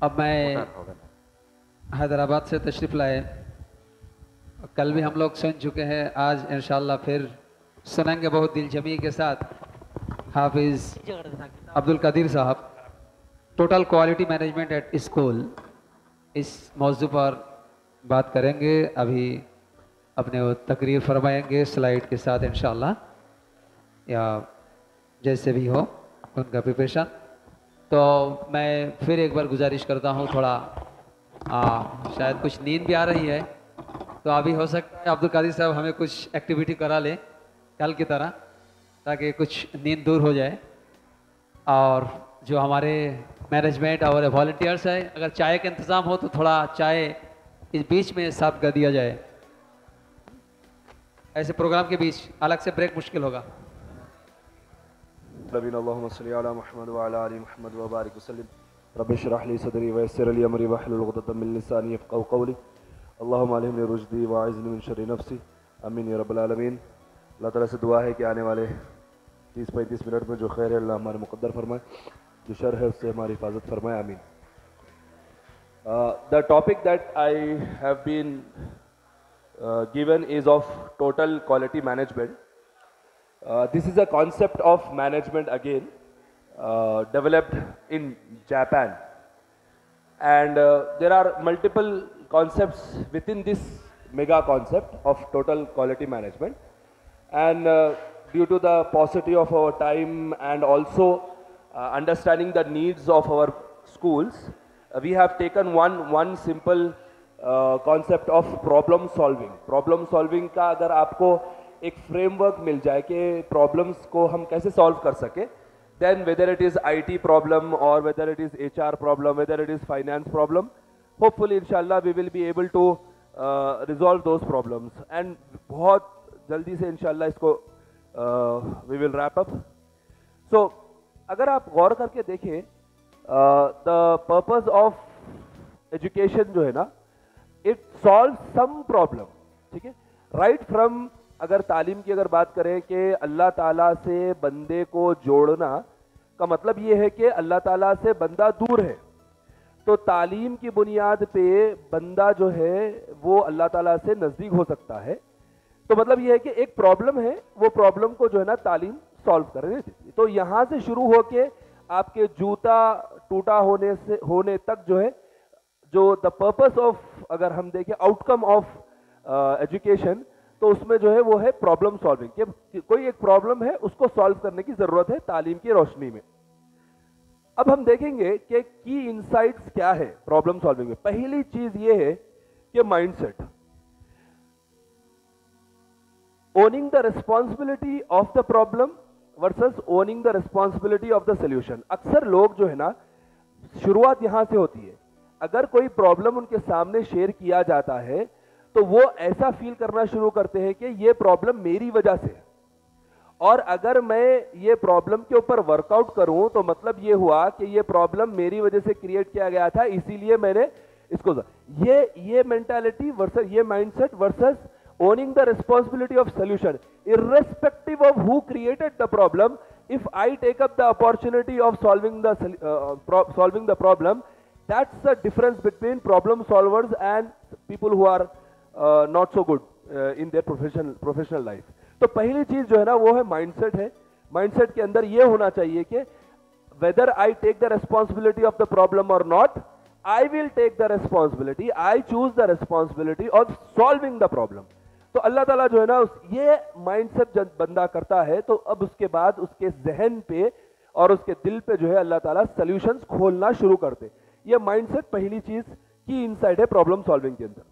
अब मैं हैदराबाद से तशरीफ़ लाए। कल भी हम लोग सुन चुके हैं, आज इंशाल्लाह फिर सुनेंगे बहुत दिलजमी के साथ। हाफिज़ अब्दुल कदीर साहब, total quality management at school, इस मौजू पर बात करेंगे। अभी अपने वो तकरीर फरमाएंगे स्लाइड के साथ इंशाल्लाह, या जैसे भी हो उनका प्रिपरेशन। तो मैं फिर एक बार गुजारिश करता हूँ, थोड़ा शायद कुछ नींद भी आ रही है, तो अभी हो सकता है अब्दुल कादिर साहब हमें कुछ एक्टिविटी करा ले कल की तरह, ताकि कुछ नींद दूर हो जाए। और जो हमारे मैनेजमेंट और वॉलंटियर्स है, अगर चाय का इंतज़ाम हो तो थोड़ा चाय इस बीच में सर्व कर दिया जाए। ऐसे प्रोग्राम के बीच अलग से ब्रेक मुश्किल होगा। अल्लाहुम्मा सल्ली अला मुहम्मद व अला आलि मुहम्मद व बारिक वसल्लिम। रब्बि इश्रह ली सदरी व यस्सिर ली अमरी वहलुल उक़दतम मिन लिसानी यफ़क़हू क़ौली। अल्लाहुम्मा अल्हिमनी रुश्दी व अइज़्नी मिन शर्रि नफ़्सी। आमीन या रब्बल आलमीन। अल्लाह ताला से दुआ है कि आने वाले 30-35 मिनट में जो खैर है अल्लाह हमारे मुक़द्दर फरमाए, जो शर है उससे हमारी हिफाजत फरमाए, आमीन। The topic that I have been given is of total quality management. This is a concept of management again, developed in Japan, and there are multiple concepts within this mega concept of total quality management. And due to the paucity of our time and also understanding the needs of our schools, we have taken one simple concept of problem solving. Problem solving का अगर आपको एक framework मिल जाए कि problems को हम कैसे solve कर सके, then whether it is IT problem or whether it is HR problem, whether it is finance problem, hopefully inshallah we will be able to resolve those problems. And बहुत जल्दी से इंशाल्लाह इसको we will wrap up. So अगर आप गौर करके देखें, the purpose of education जो है ना, it solves some problem, ठीक है। right from अगर तालीम की अगर बात करें कि अल्लाह ताला से बंदे को जोड़ना का मतलब ये है कि अल्लाह ताला से बंदा दूर है, तो तालीम की बुनियाद पे बंदा जो है वो अल्लाह ताला से नज़दीक हो सकता है। तो मतलब ये है कि एक प्रॉब्लम है, वो प्रॉब्लम को जो है ना तालीम सॉल्व कर देती है। तो यहाँ से शुरू होके आपके जूता टूटा होने तक जो है, जो द पर्पस ऑफ अगर हम देखें आउटकम ऑफ एजुकेशन, तो उसमें जो है वो है प्रॉब्लम सॉल्विंग, कि कोई एक प्रॉब्लम है उसको सॉल्व करने की जरूरत है तालीम की रोशनी में। अब हम देखेंगे कि की इनसाइट्स क्या है प्रॉब्लम सॉल्विंग में। पहली चीज ये है कि mindset, owning the responsibility of the problem versus owning the responsibility of the solution. अक्सर लोग जो है ना, शुरुआत यहां से होती है। अगर कोई प्रॉब्लम उनके सामने शेयर किया जाता है तो वो ऐसा फील करना शुरू करते हैं कि ये प्रॉब्लम मेरी वजह से है, और अगर मैं ये प्रॉब्लम के ऊपर वर्कआउट करूं तो मतलब ये हुआ कि ये प्रॉब्लम मेरी वजह से क्रिएट किया गया था, इसीलिए मैंने इसको। ये मेंटालिटी वर्सेस ये mindset versus owning the responsibility of solution, irrespective of who created the problem, if I take up the opportunity of solving the problem, that's the difference between problem solvers and people who are not so good in their professional life. तो पहली चीज जो है ना वो है mindset है। Mindset के अंदर ये होना चाहिए कि whether I take the responsibility of the problem or not, I will take the responsibility, I choose the responsibility of solving the problem. तो अल्लाह ताला जो है ना ये माइंडसेट जब बंदा करता है तो अब उसके बाद उसके जहन पे और उसके दिल पे जो है अल्लाह ताला सॉल्यूशंस खोलना शुरू करते। ये माइंडसेट पहली चीज की इनसाइट है प्रॉब्लम सॉल्विंग के अंदर।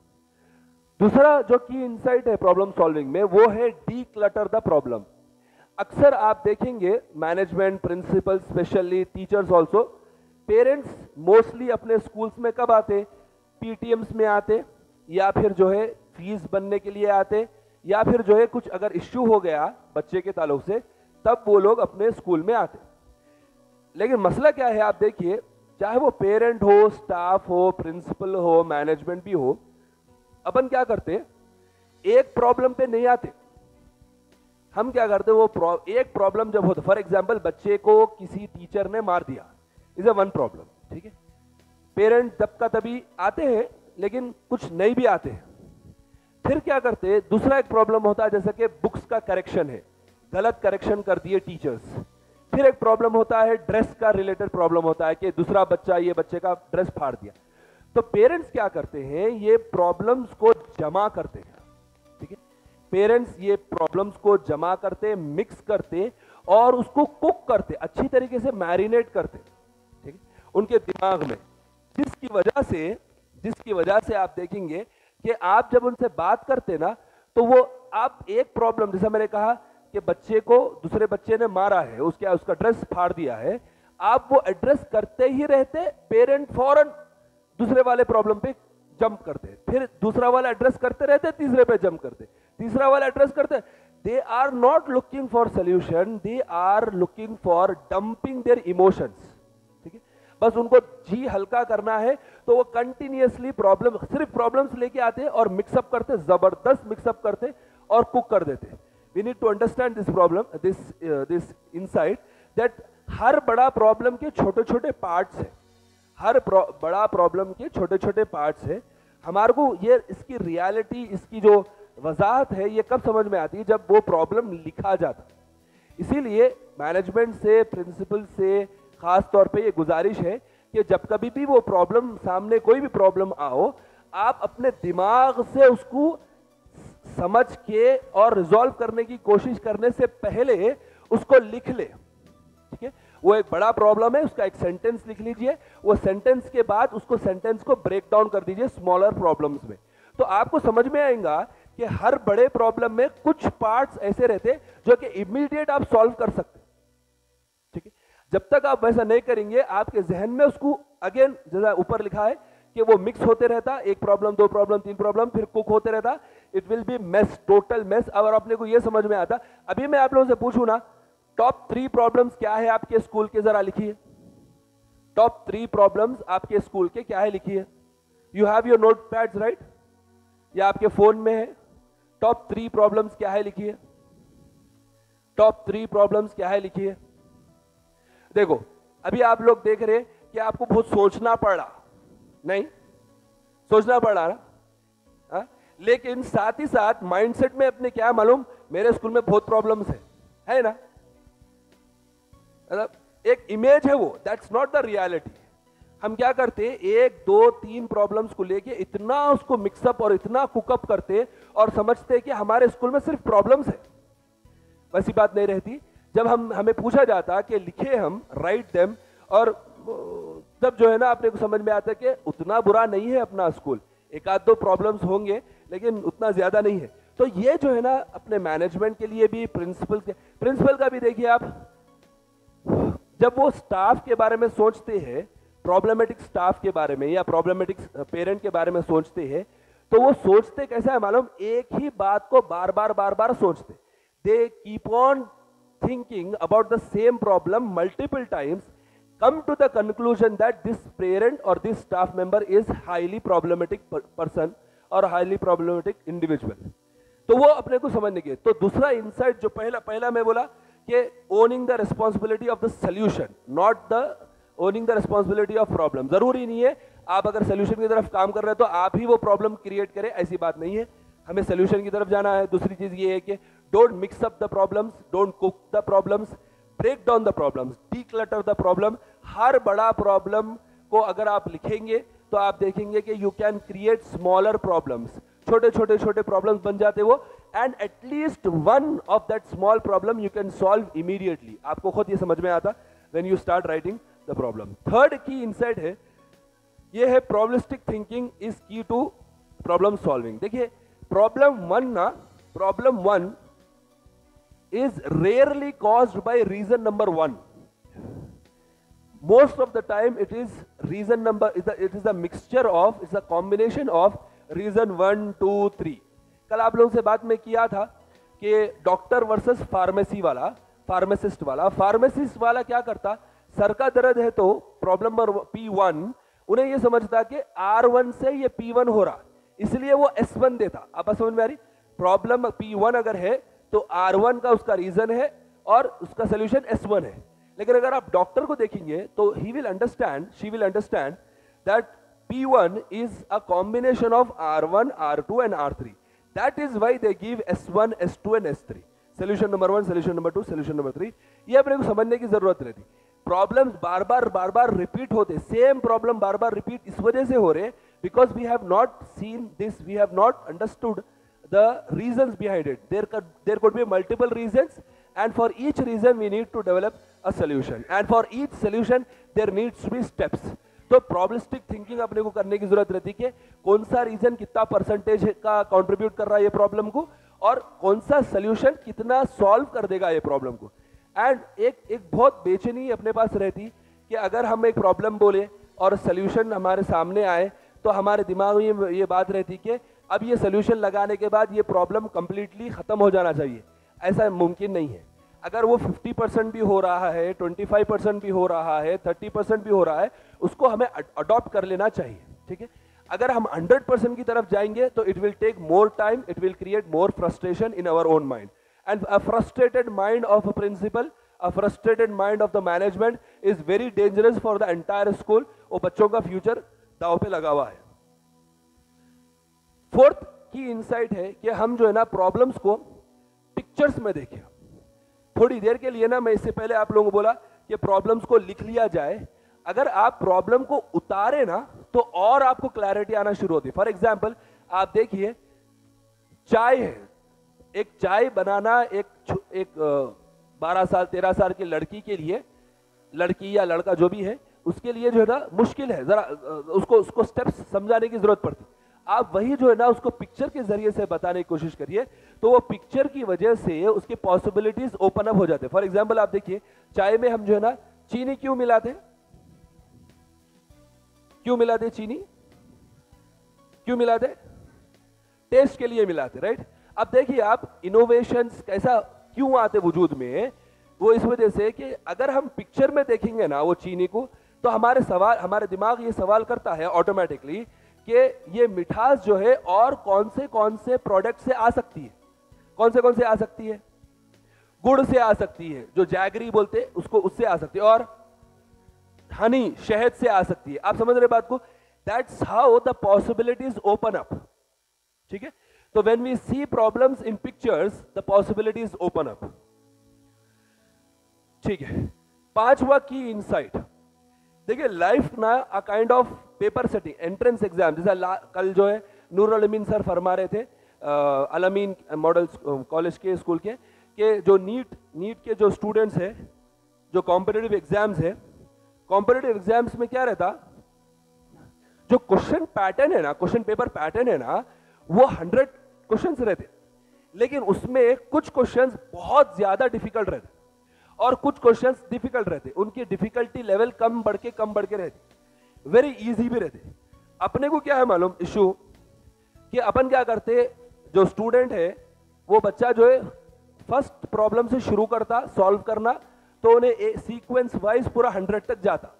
दूसरा जो की इनसाइट है प्रॉब्लम सॉल्विंग में वो है डी क्लटर द प्रॉब्लम। अक्सर आप देखेंगे management, principal, specially teachers also, parents mostly अपने स्कूल्स में कब आते? पीटीएम्स में आते, या फिर जो है फीस बनने के लिए आते, या फिर जो है कुछ अगर इश्यू हो गया बच्चे के ताल्लुक से तब वो लोग अपने स्कूल में आते। लेकिन मसला क्या है, आप देखिए, चाहे वो पेरेंट हो, स्टाफ हो, प्रिंसिपल हो, मैनेजमेंट भी हो, अपन क्या करते, एक प्रॉब्लम पे नहीं आते। हम क्या करते, वो एक प्रॉब्लम जब होता, फॉर एग्जांपल बच्चे को किसी टीचर ने मार दिया, इज अ वन प्रॉब्लम, ठीक है। पेरेंट तब का तभी आते हैं, लेकिन कुछ नहीं भी आते हैं। फिर क्या करते हैं, दूसरा एक प्रॉब्लम होता है जैसे कि बुक्स का करेक्शन है, गलत करेक्शन कर दिए टीचर्स। फिर एक प्रॉब्लम होता है ड्रेस का रिलेटेड प्रॉब्लम होता है कि दूसरा बच्चा ये बच्चे का ड्रेस फाड़ दिया। तो पेरेंट्स क्या करते हैं, ये प्रॉब्लम्स को जमा करते हैं, ठीक है। पेरेंट्स ये प्रॉब्लम्स को जमा करते, मिक्स करते और उसको कुक करते, अच्छी तरीके से मैरिनेट करते, ठीक है, उनके दिमाग में। जिसकी वजह से आप देखेंगे कि आप जब उनसे बात करते ना, तो वो आप एक प्रॉब्लम, जैसा मैंने कहा कि बच्चे को दूसरे बच्चे ने मारा है, उसका ड्रेस फाड़ दिया है, आप वो एड्रेस करते ही रहते, पेरेंट फौरन दूसरे वाले प्रॉब्लम पे जंप करते, फिर दूसरा वाला एड्रेस करते रहते, तीसरे पे जंप करते, तीसरा वाला एड्रेस करते। They are not looking for solution, they are looking for dumping their emotions, ठीक है। बस उनको जी हल्का करना है, तो वो कंटिन्यूअसली सिर्फ प्रॉब्लम्स लेके आते हैं और मिक्सअप करते, जबरदस्त मिक्सअप करते और कुक कर देते। We need to understand this problem, this insight, that हर बड़ा प्रॉब्लम के छोटे छोटे पार्ट्स है, हर बड़ा प्रॉब्लम के छोटे छोटे पार्ट्स है। हमारे को ये इसकी रियलिटी, इसकी जो वजाहत है, ये कब समझ में आती है, जब वो प्रॉब्लम लिखा जाता। इसीलिए मैनेजमेंट से, प्रिंसिपल से खास तौर पे ये गुजारिश है कि जब कभी भी वो प्रॉब्लम सामने, कोई भी प्रॉब्लम आओ, आप अपने दिमाग से उसको समझ के और रिजॉल्व करने की कोशिश करने से पहले उसको लिख ले, ठीक है। वो एक बड़ा प्रॉब्लम है, उसका एक सेंटेंस लिख लीजिए, वो सेंटेंस के बाद उसको सेंटेंस को ब्रेक डाउन कर दीजिए स्मॉलर प्रॉब्लम्स में, तो आपको समझ में आएगा कि हर बड़े प्रॉब्लम में कुछ पार्ट्स ऐसे रहते जो कि इमीडिएट आप सॉल्व कर सकते, ठीक है। जब तक आप वैसा नहीं करेंगे, आपके जहन में उसको अगेन, जैसा ऊपर लिखा है कि वो मिक्स होते रहता, एक प्रॉब्लम, दो प्रॉब्लम, तीन प्रॉब्लम, फिर कुक होते रहता, it will be mess, total mess. अगर अपने को ये समझ में आता, अभी मैं आप लोगों से पूछूं ना, टॉप 3 प्रॉब्लम्स क्या है आपके स्कूल के, जरा लिखिए। टॉप 3 प्रॉब्लम्स आपके स्कूल के क्या है, लिखिए। You have your note pads, right, या आपके फोन में है। टॉप 3 प्रॉब्लम्स क्या है, लिखिए। टॉप 3 प्रॉब्लम्स क्या है, लिखिए। देखो, अभी आप लोग देख रहे हैं कि आपको बहुत सोचना पड़ा, नहीं सोचना पड़ा ना, हा? लेकिन साथ ही साथ माइंडसेट में अपने क्या मालूम, मेरे स्कूल में बहुत प्रॉब्लम्स है ना, मतलब एक इमेज है वो, दैट्स नॉट द रियलिटी। हम क्या करते, 1, 2, 3 प्रॉब्लम्स को लेके इतना उसको मिक्सअप और इतना कुकअप करते और समझते कि हमारे स्कूल में सिर्फ प्रॉब्लम्स है। वैसी बात नहीं रहती। जब हमें पूछा जाता कि लिखे हम, राइट देम, और तब जो है ना अपने को समझ में आता है कि उतना बुरा नहीं है अपना स्कूल, एक आध दो प्रॉब्लम्स होंगे लेकिन उतना ज्यादा नहीं है। तो ये जो है ना अपने मैनेजमेंट के लिए भी, प्रिंसिपल का भी देखिए आप, जब वो स्टाफ के बारे में सोचते हैं, प्रॉब्लमेटिक स्टाफ के बारे में या प्रॉब्लमेटिक पेरेंट के बारे में सोचते हैं, तो वो सोचते कैसा है मालूम, एक ही बात को बार बार सोचते। They keep on thinking about the same problem multiple times, come to the conclusion that this parent or this staff member is highly problematic person or highly problematic individual। तो वो अपने को समझने के। तो दूसरा इंसाइट जो पहला मैं बोला कि owning the responsibility of the solution, not the owning the responsibility of problem। जरूरी नहीं है आप अगर सोल्यूशन की तरफ काम कर रहे हैं तो आप ही वो प्रॉब्लम क्रिएट करें, ऐसी बात नहीं है, हमें सोल्यूशन की तरफ जाना है। दूसरी चीज ये है कि don't mix up the problems, don't cook the problems, break down the problems, declutter the problem. हर बड़ा प्रॉब्लम को अगर आप लिखेंगे तो आप देखेंगे कि you can create smaller problems, छोटे प्रॉब्लम्स बन जाते वो, and at least one of that small problem you can solve immediately. आपको खुद ये समझ में आता when you start writing the problem. Third की इनसाइट है, ये है प्रॉब्लमिस्टिक थिंकिंग इज की टू प्रॉब्लम सॉल्विंग। देखिए problem one is rarely caused by reason number 1. Most of the time it is a mixture of, it's a combination of reason 1, 2, 3। कल आप लोगों से बात में किया था कि डॉक्टर वर्सेस फार्मासिस्ट वाला क्या करता, सर का दर्द है तो प्रॉब्लम नंबर P1 उन्हें ये समझता कि R1 से ये P1 हो रहा, इसलिए वो S1 देता। आप समझ में आ रही, प्रॉब्लम P1 अगर है तो R1 का उसका रीजन है और उसका सोल्यूशन S1 है। लेकिन अगर आप डॉक्टर को देखेंगे तो he will understand, she will understand that P1 is a combination of R1, R2 and R3. That is why they give S1, S2 and S3. Solution number 1, solution number 2, solution number 3. ये अपने को समझने की जरूरत रहती. Problems बार बार repeat होते, सेम प्रॉब्लम बार बार रिपीट इस वजह से हो रहे because we have not seen this, we have not understood the reasons behind it. There could be multiple reasons and for each reason we need to develop a solution and for each solution there needs to be steps. तो प्रॉब्लमिस्टिक thinking अपने को करने की जरूरत रहती है कि कौन सा रीजन कितना परसेंटेज का कंट्रीब्यूट कर रहा है ये प्रॉब्लम को और कौन सा सोल्यूशन कितना सॉल्व कर देगा ये प्रॉब्लम को. एंड एक बहुत बेचैनी अपने पास रहती कि अगर हम एक प्रॉब्लम बोले और सोल्यूशन हमारे सामने आए तो हमारे दिमाग में ये बात रहती कि अब ये सोल्यूशन लगाने के बाद ये प्रॉब्लम कंप्लीटली खत्म हो जाना चाहिए. ऐसा मुमकिन नहीं है. अगर वो 50% भी हो रहा है, 25% भी हो रहा है, 30% भी हो रहा है, उसको हमें अडॉप्ट कर लेना चाहिए. ठीक है. अगर हम 100% की तरफ जाएंगे तो it will take more time, it will create more frustration in our own mind. And a frustrated mind of a principal, a frustrated mind of the management is very dangerous for the entire school. वो बच्चों का future दांव पे लगा हुआ है. Fourth की insight है कि हम जो है ना प्रॉब्लम्स को पिक्चर्स में देखें. थोड़ी देर के लिए ना मैं इससे पहले आप लोगों को बोला कि प्रॉब्लम्स को लिख लिया जाए. अगर आप प्रॉब्लम को उतारे ना तो और आपको क्लैरिटी आना शुरू होती है. फॉर एग्जांपल आप देखिए चाय है. एक चाय बनाना एक 12 साल 13 साल की लड़की के लिए, लड़की या लड़का जो भी है उसके लिए जो है ना मुश्किल है. जरा उसको स्टेप्स समझाने की जरूरत पड़ती. आप वही जो है ना उसको पिक्चर के जरिए से बताने की कोशिश करिए तो वो पिक्चर की वजह से उसके पॉसिबिलिटीज ओपन अप हो जाते हैं. फॉर एग्जांपल आप देखिए चाय में हम जो है ना चीनी क्यों मिलाते हैं? क्यों मिलाते चीनी? क्यों मिलाते? टेस्ट के लिए मिलाते, राइट. अब देखिए आप इनोवेशंस कैसा क्यों आते वजूद में, वो इस वजह से कि अगर हम पिक्चर में देखेंगे ना वो चीनी को तो हमारे दिमाग ये सवाल करता है ऑटोमेटिकली कि ये मिठास जो है और कौन से प्रोडक्ट से आ सकती है. कौन से आ सकती है? गुड़ से आ सकती है, जो जैगरी बोलते हैं उसको, उससे आ सकती है. और हनी, शहद से आ सकती है. आप समझ रहे बात को? That's how the possibilities open up. ठीक है. तो when we see problems in pictures the possibilities open up. ठीक है. पांचवा की इंसाइट देखिए, लाइफ ना a kind of paper setting, entrance exam. जैसा कल जो है नूर अमीन सर फरमा रहे थे अल-अमीन मॉडल कॉलेज के स्कूल के कि जो नीट के जो स्टूडेंट्स हैं, जो कॉम्पिटिटिव एग्जाम्स है, कॉम्पिटिटिव एग्जाम्स में क्या रहता, जो क्वेश्चन पैटर्न है ना, क्वेश्चन पेपर पैटर्न है ना, वो 100 क्वेश्चंस रहते, लेकिन उसमें कुछ क्वेश्चंस बहुत ज्यादा डिफिकल्ट रहते और कुछ क्वेश्चंस डिफिकल्ट रहते. उनकी डिफिकल्टी लेवल कम बढ़ के रहती, वेरी इजी भी रहते. अपने को क्या है मालूम इशू कि अपन क्या करते, जो स्टूडेंट है वो बच्चा जो है फर्स्ट प्रॉब्लम से शुरू करता सॉल्व करना, तो उन्हें सीक्वेंस वाइज पूरा 100 तक जाता.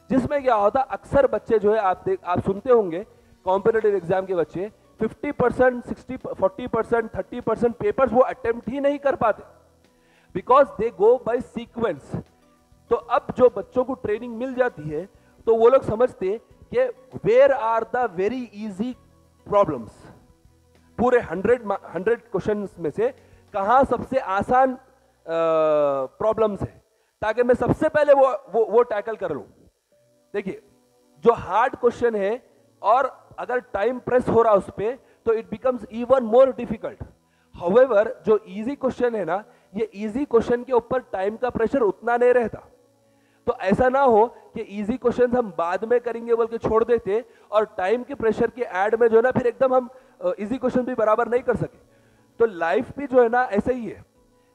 जिसमें क्या होता, अक्सर बच्चे जो है आप सुनते होंगे कॉम्पिटिटिव एग्जाम के बच्चे 50%, 60, 40%, 30% पेपर्स वो अटेम्प्ट ही नहीं कर पाते because they go by sequence. तो अब जो बच्चों को ट्रेनिंग मिल जाती है तो वो लोग समझते कि where are the very easy problems. पूरे 100 क्वेश्चंस में से कहां सबसे आसान प्रॉब्लम्स है, ताकि मैं सबसे पहले वो टैकल कर लूं. देखिए जो हार्ड क्वेश्चन है और अगर टाइम प्रेस हो रहा उस पे तो it becomes even more difficult. However जो इजी क्वेश्चन है ना, ये इजी क्वेश्चन के ऊपर टाइम का प्रेशर उतना नहीं रहता. तो ऐसा ना हो कि इजी क्वेश्चन हम बाद में करेंगे बोल के छोड़ देते और टाइम के प्रेशर के ऐड में जो है ना फिर एकदम हम इजी क्वेश्चन भी बराबर नहीं कर सके. तो लाइफ भी जो है ना ऐसे ही है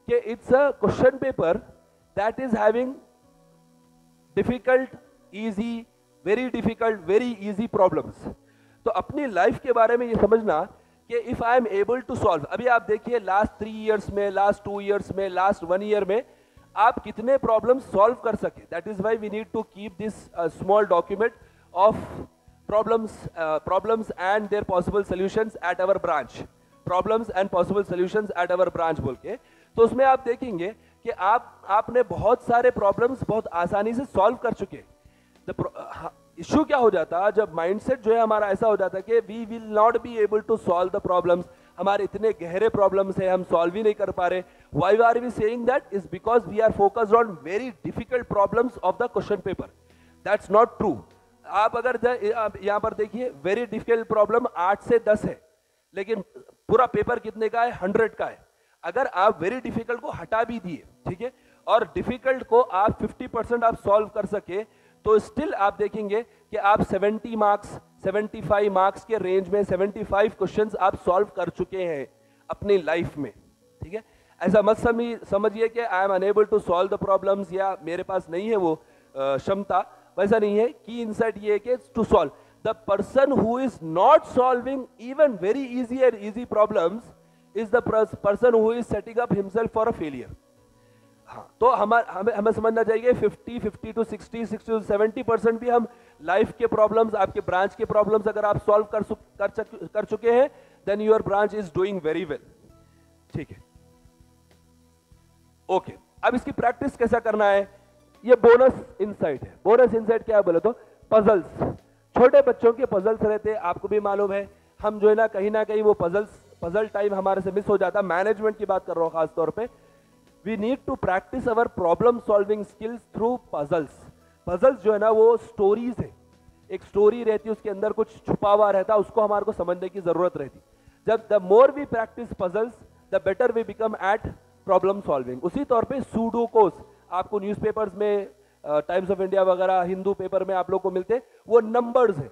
कि it's a question paper that is having difficult, easy, very difficult, very easy problems. तो अपनी लाइफ के बारे में ये समझना कि if I am able to solve, अभी आप देखिए लास्ट 3 इयर्स में, लास्ट 2 इयर्स में, लास्ट 1 ईयर में आप कितने प्रॉब्लम्स सॉल्व कर सके. That is why we need to keep this small document of problems and their possible solutions at our branch. Problems and possible solutions at our branch बोल के. तो उसमें आप देखेंगे कि आपने बहुत सारे प्रॉब्लम्स बहुत आसानी से सॉल्व कर चुके. इश्यू क्या हो जाता, जब माइंडसेट जो है हमारा ऐसा हो जाता कि we will not be able to solve the problems, हमारे इतने गहरे प्रॉब्लम्स है हम सॉल्व ही नहीं कर पा रहे. Why are we saying that? Is because we are focused on very difficult problems of the question paper. That's not true. आप अगर यहां पर देखिए, वेरी डिफिकल्ट प्रॉब्लम 8 से 10 है, लेकिन पूरा पेपर कितने का है? 100 का है. अगर आप वेरी डिफिकल्ट को हटा भी दिए, ठीक है, और डिफिकल्ट को आप 50% आप सॉल्व कर सके, तो स्टिल आप देखेंगे कि आप 70 मार्क्स 75 मार्क्स के रेंज में 75 क्वेश्चंस आप सॉल्व कर चुके हैं अपनी लाइफ में. ठीक है, ऐसा मत समझिए कि I am unable to solve the problems या मेरे पास नहीं है वो क्षमता. वैसा नहीं है. की इनसाइट ये है कि to solve, the person who is not solving even very easy problems is the person who is setting up himself for a failure. हाँ, तो हमें समझना चाहिए 50 to 60 to 70% भी हम लाइफ के प्रॉब्लम्स, आपके ब्रांच के प्रॉब्लम्स अगर आप सॉल्व कर चुके हैं, then your branch is doing very well. ठीक है, ओके. अब इसकी प्रैक्टिस कैसा करना है, ये बोनस इनसाइट है. बोनस इनसाइट क्या है बोले तो पजल्स. छोटे बच्चों के पजल्स रहते हैं, आपको भी मालूम है. हम जो है ना कहीं वो पजल टाइम हमारे से मिस हो जाता. मैनेजमेंट की बात कर रहा हूं खास तौर पे. We need to practice our problem solving skills through puzzles. Puzzles जो है ना वो स्टोरीज है. एक स्टोरी रहती है, उसके अंदर कुछ छुपा हुआ रहता है, उसको हमारे को समझने की जरूरत रहती. जब the more we practise puzzles, the better we become at problem solving. उसी तौर पे सुडोकोस आपको न्यूज़पेपर्स में, टाइम्स ऑफ इंडिया वगैरह, हिंदू पेपर में आप लोग को मिलते, वो नंबर्स है.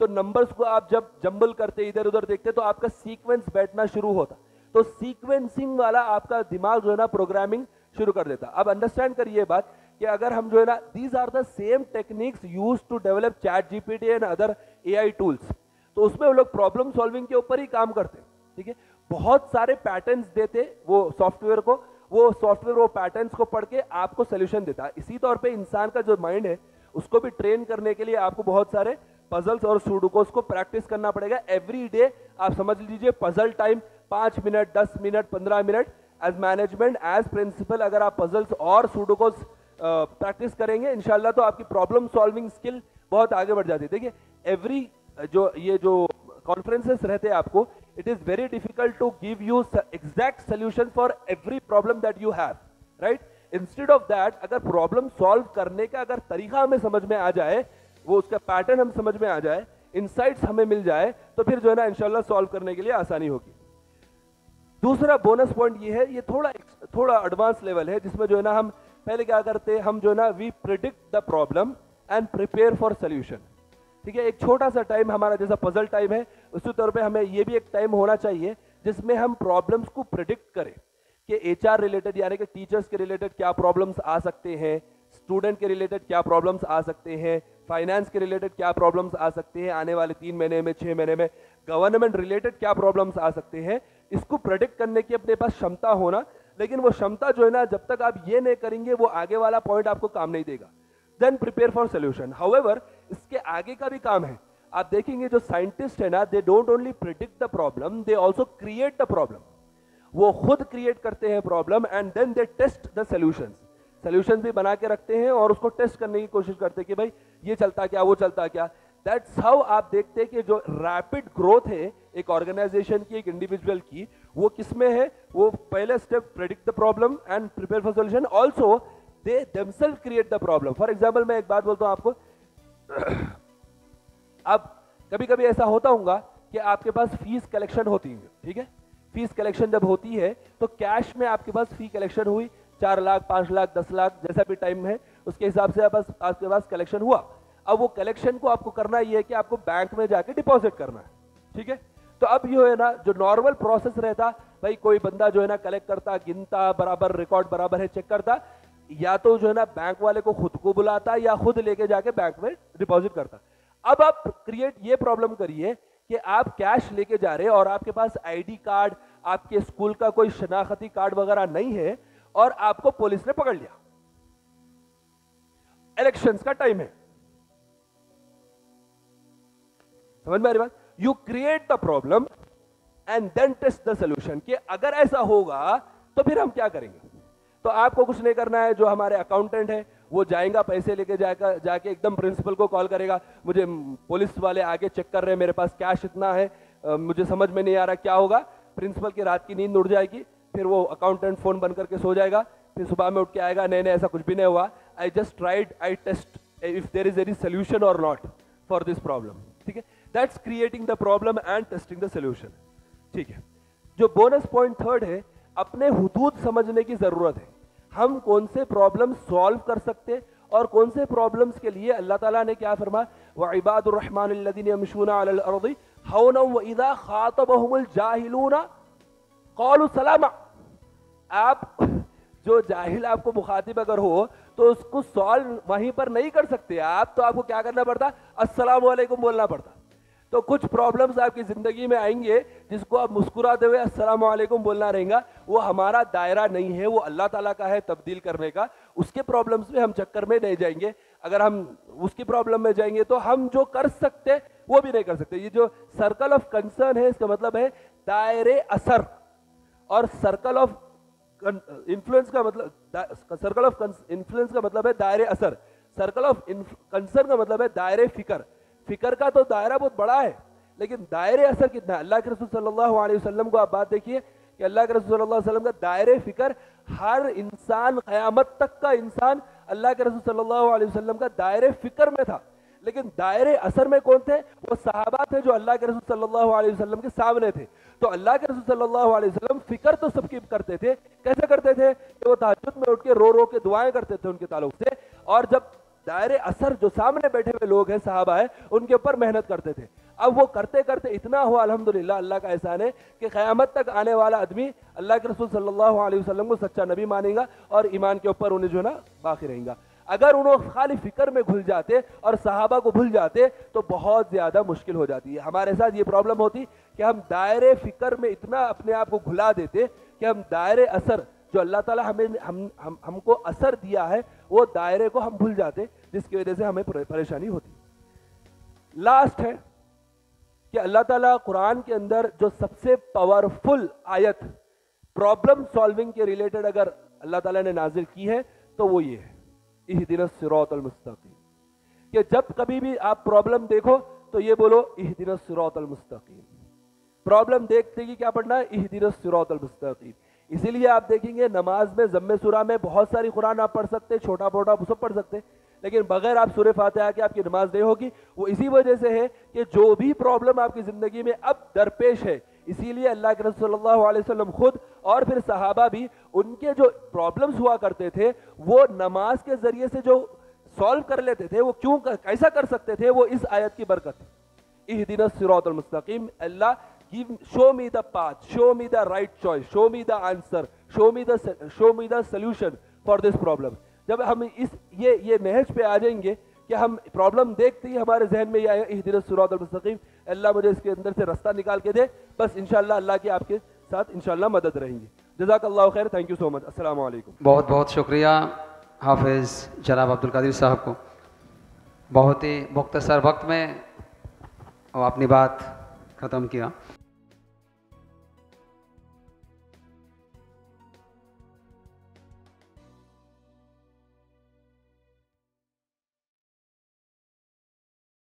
तो नंबर्स को आप जब जंबल करते, इधर उधर देखते, तो आपका सीक्वेंस बैठना शुरू होता. तो सीक्वेंसिंग वाला आपका दिमाग जो है ना प्रोग्रामिंग शुरू कर देता. अब अंडरस्टैंड करिए ये बात कि अगर हम जो है ना, these are the same techniques used to develop ChatGPT and other AI tools. तो उसमें वो लोग प्रॉब्लम सॉल्विंग के ऊपर ही काम करते. ठीक है, बहुत सारे पैटर्न्स देते वो सॉफ्टवेयर को, वो सॉफ्टवेयर वो पैटर्न्स को पढ़ के आपको सोल्यूशन देता. इसी तौर पे इंसान का जो माइंड है उसको भी ट्रेन करने के लिए आपको बहुत सारे पजल्स और सुडोकोस को प्रैक्टिस करना पड़ेगा. एवरी डे आप समझ लीजिए puzzle time 5 minute, 10 minute, 15 minute. As management, as principal, अगर आप पजल्स और सुडोकोस प्रैक्टिस करेंगे इंशाल्लाह, तो आपकी प्रॉब्लम सॉल्विंग स्किल बहुत आगे बढ़ जाती है. देखिए, एवरी ये जो कॉन्फ्रेंसेस रहते हैं आपको, it is very difficult to give you exact solution for every problem that you have, right. Instead of that, अगर प्रॉब्लम सॉल्व करने का अगर तरीका हमें समझ में आ जाए, वो उसका पैटर्न हम समझ में आ जाए, इनसाइट्स हमें मिल जाए, तो फिर जो है ना इंशाल्लाह सॉल्व करने के लिए आसानी होगी. दूसरा बोनस पॉइंट ये है, ये थोड़ा एडवांस लेवल है, जिसमें जो है ना हम पहले क्या करते हैं, हम जो है ना we predict the problem and prepare for solution. ठीक है, एक छोटा सा टाइम हमारा जैसा पजल टाइम है, उसी तौर पे हमें ये भी एक टाइम होना चाहिए जिसमें हम प्रॉब्लम्स को प्रिडिक्ट करें कि एचआर रिलेटेड, यानी कि टीचर्स के रिलेटेड क्या प्रॉब्लम्स आ सकते हैं, स्टूडेंट के रिलेटेड क्या प्रॉब्लम्स आ सकते हैं, फाइनेंस के रिलेटेड क्या प्रॉब्लम्स आ सकते हैं आने वाले 3 महीने में, 6 महीने में, गवर्नमेंट रिलेटेड क्या प्रॉब्लम्स आ सकते हैं. इसको प्रेडिक्ट करने की अपने पास क्षमता होना. लेकिन वो क्षमता जो है ना, जब तक आप ये नहीं करेंगे, वो आगे वाला पॉइंट आपको काम नहीं देगा. Then prepare for solution. However, इसके आगे का भी काम है. आप देखेंगे जो साइंटिस्ट है ना, they don't only predict the problem, they also create the problem. वो खुद क्रिएट करते हैं problem and then they test the solutions भी बना के रखते हैं और उसको टेस्ट करने की कोशिश करते हैं कि भाई ये चलता क्या, वो चलता क्या. दैट्स हाउ आप देखते हैं कि जो रैपिड ग्रोथ है एक ऑर्गेनाइजेशन की, एक इंडिविजुअल की, वो किसमें है. वो पहले step predict the problem and prepare for solution. Also they themselves create the problem. For example, मैं एक बात बोलता हूं आपको. अब कभी कभी ऐसा होता होगा कि आपके पास फीस कलेक्शन होती है. ठीक है, फीस कलेक्शन जब होती है तो कैश में आपके पास फी कलेक्शन हुई, 4 लाख, 5 लाख, 10 लाख, जैसा भी टाइम है उसके हिसाब से आपके पास कलेक्शन हुआ. अब वो कलेक्शन को आपको करना ये है कि आपको बैंक में जाके डिपॉजिट करना है. ठीक है, तो अब ये है ना, जो नॉर्मल प्रोसेस रहता, भाई कोई बंदा जो है ना कलेक्ट करता, गिनता, बराबर रिकॉर्ड बराबर है चेक करता, या तो जो है ना बैंक वाले को खुद को बुलाता या खुद लेके जाके बैंक में डिपॉजिट करता. अब आप क्रिएट ये प्रॉब्लम करिए कि आप कैश लेके जा रहे हैं और आपके पास आईडी कार्ड, आपके स्कूल का कोई शनाख्ती कार्ड वगैरह नहीं है और आपको पुलिस ने पकड़ लिया. इलेक्शंस का टाइम है. समझ में आ रही बात. You create the problem and then test the solution कि अगर ऐसा होगा तो फिर हम क्या करेंगे. तो आपको कुछ नहीं करना है. जो हमारे अकाउंटेंट है वो जाएगा पैसे लेके जाके एकदम प्रिंसिपल को कॉल करेगा, मुझे पुलिस वाले आगे चेक कर रहे हैं, मेरे पास कैश इतना है, मुझे समझ में नहीं आ रहा क्या होगा। प्रिंसिपल की रात की नींद उड़ जाएगी, फिर वो अकाउंटेंट फोन बंद करके सो जाएगा, फिर सुबह में उठ के आएगा, नहीं नहीं ऐसा कुछ भी नहीं हुआ, I just tried, I test if there is any solution or not for this problem. ठीक है, that's creating the problem and testing the solution. ठीक है, जो बोनस पॉइंट थर्ड है, अपने हुदूद समझने की जरूरत है। हम कौन से प्रॉब्लम सॉल्व कर सकते और कौन से प्रॉब्लम्स के लिए अल्लाह ताला ने क्या फरमाया, व इबादुर रहमान अल्लज़ीना यमशूना अलल अर्दी हौना व इज़ा खातबहुमुल जाहिलूना क़ालू सलामा। आप जो जाहिल आपको मुखातिब अगर हो तो उसको सॉल्व वहीं पर नहीं कर सकते आप, तो आपको क्या करना पड़ता, अस्सलाम वालेकुम बोलना पड़ता। तो कुछ प्रॉब्लम्स आपकी जिंदगी में आएंगे जिसको आप मुस्कुराते हुए अस्सलाम वालेकुम बोलना रहेगा, वो हमारा दायरा नहीं है, वो अल्लाह ताला का है तब्दील करने का। उसके प्रॉब्लम्स में हम चक्कर में नहीं जाएंगे। अगर हम उसकी प्रॉब्लम में जाएंगे तो हम जो कर सकते वो भी नहीं कर सकते। ये जो सर्कल ऑफ कंसर्न है, इसका मतलब है दायरे असर, और सर्कल ऑफ इन्फ्लुएंस का मतलब, सर्कल ऑफ इन्फ्लुएंस का मतलब है दायरे असर, सर्कल ऑफ कंसर्न का मतलब है दायरे फिक्र। फिक्र का तो दायरा बहुत बड़ा है, लेकिन दायरे असर कितना है। अल्लाह के रसूल सल्लल्लाहु अलैहि वसल्लम को आप बात देखिए कि अल्लाह के रसूल सल्लल्लाहु अलैहि वसल्लम का दायरे फिक्र, हर इंसान क़यामत तक का इंसान अल्लाह के रसूल सल्लल्लाहु अलैहि वसल्लम का दायरे फिक्र में था। लेकिन दायरे असर में कौन थे, वो सहाबा थे जो अल्लाह के रसूल सल्लल्लाहु अलैहि वसल्लम के सामने थे। तो अल्लाह के रसूल सल्लल्लाहु अलैहि वसल्लम फिक्र तो सबकी करते थे। कैसे करते थे कि वो तहज्जुद में उठ के रो रो के दुआएं करते थे उनके ताल्लुक से, और जब दायरे असर जो सामने बैठे हुए लोग हैं, सहाबा है, उनके ऊपर मेहनत करते थे। अब वो करते करते इतना हुआ, अल्हम्दुलिल्लाह अल्लाह का एहसान है कि क़यामत तक आने वाला आदमी अल्लाह के रसूल सल्लल्लाहु अलैहि वसल्लम को सच्चा नबी मानेगा और ईमान के ऊपर उन्हें जो है ना बाकी रहेगा। अगर उन्होंने खाली फिक्र में घुल जाते और सहाबा को भूल जाते तो बहुत ज्यादा मुश्किल हो जाती है। हमारे साथ ये प्रॉब्लम होती कि हम दायरे फिक्र में इतना अपने आप को घुला देते कि हम दायरे असर जो अल्लाह ताला हमें हमको असर दिया है, वो दायरे को हम भूल जाते, जिसकी वजह से हमें परेशानी होती। लास्ट है कि अल्लाह ताला कुरान के अंदर जो सबसे पावरफुल आयत प्रॉब्लम सॉल्विंग के रिलेटेड अगर अल्लाह ताला ने नाजिल की है तो वो ये है, इहदिनस सिरातल मुस्तकीम। कि जब कभी भी आप प्रॉब्लम देखो तो ये बोलो इहदिनस सिरातल मुस्तकीम। प्रॉब्लम देखते ही क्या पढ़ना है, इहदिनस सिरातल मुस्तकीम। इसीलिए आप देखेंगे नमाज में ज़म्मे सूरा में बहुत सारी कुरान आप पढ़ सकते, छोटा मोटा सब पढ़ सकते, लेकिन बगैर आप सूरे फातिहा के आपकी नमाज नहीं होगी। वो इसी वजह से है कि जो भी प्रॉब्लम आपकी जिंदगी में अब दरपेश है, इसीलिए अल्लाह के रसूल सल्लल्लाहु अलैहि वसल्लम खुद और फिर सहाबा भी, उनके जो प्रॉब्लम्स हुआ करते थे वो नमाज के जरिए से जो सॉल्व कर लेते थे। वो क्यों कैसा कर सकते थे, वो इस आयत की बरकत है, इहदिनस सिरातल मुस्तकीम। अल्लाह give show me the path, show me the right choice, show me the answer, show me the solution for this problem. जब हम इस ये नहज पे आ जाएंगे कि हम प्रॉब्लम देखते ही हमारे जहन में ये आए इहदिनस सिरातल मुस्तकीम, अल्लाह मुझे इसके अंदर से रास्ता निकाल के दे, बस इंशाअल्लाह अल्लाह की आपके साथ इंशाअल्लाह मदद रहेंगी। जज़ाकल्लाहु खैर, थैंक यू सो मच, अस्सलाम वालेकुम। बहुत बहुत शुक्रिया हाफिज़ जनाब अब्दुल कादिर साहब को। बहुत ही मुख्तसर वक्त में वो अपनी बात ख़त्म किया।